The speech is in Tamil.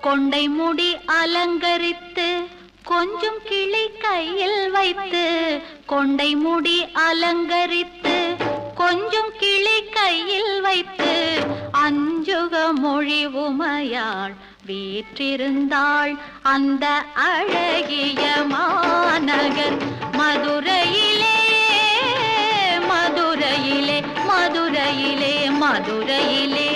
கொண்டை முடி அலங்கரித்து கொஞ்சம் கிளி கையில் வைத்து கொண்டை முடி அலங்கரித்து கொஞ்சம் கிளி கையில் வைத்து அஞ்சுக மொழி உமையாள் வீற்றிருந்தாள் அந்த அழகிய மாநகர் மதுரையிலே மதுரையிலே மதுரையிலே மதுரையிலே